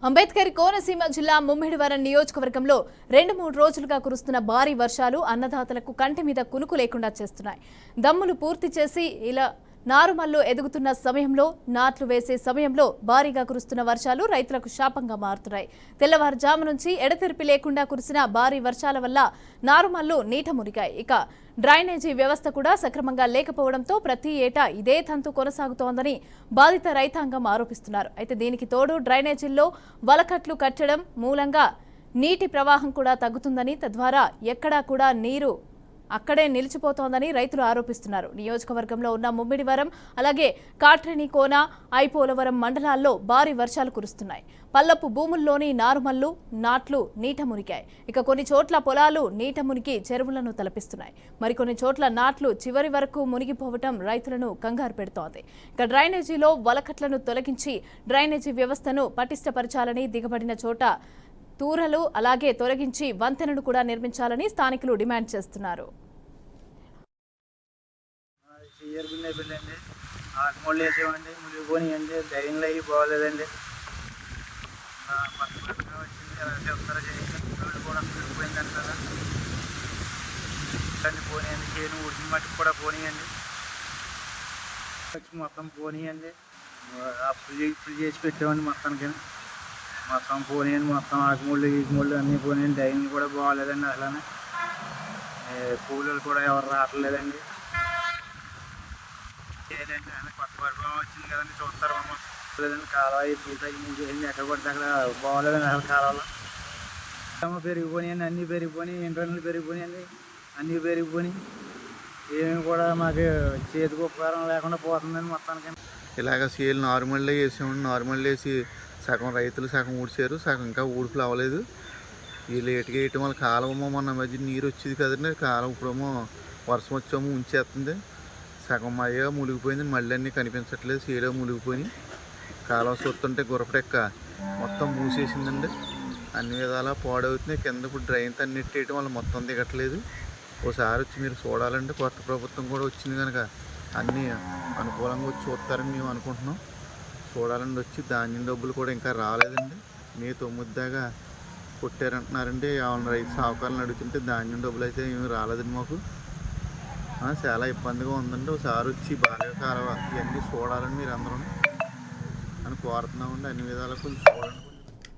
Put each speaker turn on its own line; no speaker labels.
అంబేద్కర్ కోనసీమ జిల్లా ముమ్మిడివరం నియోజకవర్గంలో 2-3 రోజులుగా కురుస్తున్న భారీ వర్షాలు అన్నదాతలకు కంటి మీద కునుకు లేకుండా చేస్తున్నాయి. దమ్ములు పూర్తి చేసి ఇలా నారుమల్లు ఎదుగుతున్న సమయంలో నాట్లు వేసే సమయంలో భారీగా కురుస్తున్న వర్షాలు రైతులకు శాపంగా మారుతున్నాయి. తెల్లవారుజాము నుంచి ఎడతెరిపి లేకుండా కురిసిన భారీ వర్షాల వల్ల నారుమల్లు నీట మునిగాయి. ఇక డ్రైనేజీ వ్యవస్థ కూడా సక్రమంగా లేకపోవడంతో ప్రతి ఏటా ఇదే తంతు కొనసాగుతోందని బాధిత రైతాంగం ఆరోపిస్తున్నారు. అయితే దీనికి తోడు డ్రైనేజీల్లో వలకట్లు కట్టడం మూలంగా నీటి ప్రవాహం కూడా తగ్గుతుందని, తద్వారా ఎక్కడా కూడా నీరు అక్కడే నిలిచిపోతోందని రైతులు ఆరోపిస్తున్నారు. నియోజకవర్గంలో ఉన్న ముమ్మిడివరం, అలాగే కాట్రేని, కోన, ఐపోలవరం మండలాల్లో భారీ వర్షాలు కురుస్తున్నాయి. పల్లపు భూముల్లోని నారుమల్లు నాట్లు నీట మునిగాయి. ఇక కొన్ని చోట్ల పొలాలు నీట మునిగి చెరువులను తలపిస్తున్నాయి. మరికొన్ని చోట్ల నాట్లు చివరి వరకు మునిగిపోవటం రైతులను కంగారు పెడుతోంది. ఇక డ్రైనేజీలో వలకట్లను తొలగించి డ్రైనేజీ వ్యవస్థను పటిష్టపరచాలని, దిగబడిన చోట తూరలు అలాగే తొలగించి వంతెనను కూడా నిర్మించాలని స్థానికులు డిమాండ్ చేస్తున్నారు.
మొత్తం పోనీయండి, అప్పుడు చేసి పెట్టామండి మొత్తానికి. మొత్తం పోనీయండి, మొత్తం ఆకుముళ్ళు ఈకుముళ్ళు అన్నీ పోనీయండి. డైనింగ్ కూడా బాగాలేదండి, అసలు కూలీలు కూడా ఎవరు రావట్లేదండి. ఏదండి కొత్త పరిపాలన వచ్చింది కదండి, చూస్తారు లేదండి. కాలువ ఇప్పుడు తగ్గి ఎక్కడ పడితే అక్కడ బాగాలేదండి అసలు. కాలువలో పెరిగిపోయినాయండి, అన్నీ పెరిగిపోయినాయి, ఇంటర్నెట్లు పెరిగిపోయినాయండి, అన్నీ పెరిగిపోయినాయి. ఏమి కూడా మాకు చేతికి ఉపకారం లేకుండా పోతుందండి మొత్తానికి.
ఇలాగ సీలు నార్మల్లో వేసామండి. నార్మల్ వేసి సగం రైతులు సగం ఊడ్చారు, సగం ఇంకా ఊడుపులు అవ్వలేదు. ఈ లేట్గా వేయటం వల్ల కాలువ మొన్న మధ్య నీరు వచ్చేది కదండి, కాలువ ఇప్పుడేమో వర్షం వచ్చామో ఉంచేస్తుంది. సగం మయ్యగా మునిగిపోయింది, మళ్ళీ అన్నీ కనిపించట్లేదు, సీలో మునిగిపోయి కాలువ చూస్తుంటే గురపడెక్క మొత్తం మూసేసిందండి. అన్ని విధాలా పాడవుతున్నాయి. కింద ఇప్పుడు డ్రైన్ అన్నిటి వేయటం వల్ల మొత్తం దిగట్లేదు. ఒకసారి వచ్చి మీరు చూడాలంటే కొత్త ప్రభుత్వం కూడా వచ్చింది కనుక అన్నీ అనుకూలంగా వచ్చి చూస్తారని మేము అనుకుంటున్నాం. చూడాలండి వచ్చి. ధాన్యం డబ్బులు కూడా ఇంకా రాలేదండి. మే 9 దాకా కొట్టారంటున్నారండి. ఏమైనా రైతు సాగుకారులను అడుగుతుంటే ధాన్యం డబ్బులు అయితే ఏమి రాలేదండి మాకు. చాలా ఇబ్బందిగా ఉందండి. ఒకసారి వచ్చి బాగా కాలువ ఇవన్నీ చూడాలని మీరు అందరూ అని కోరుతున్నామండి. అన్ని విధాలా కొంచెం చూడండి.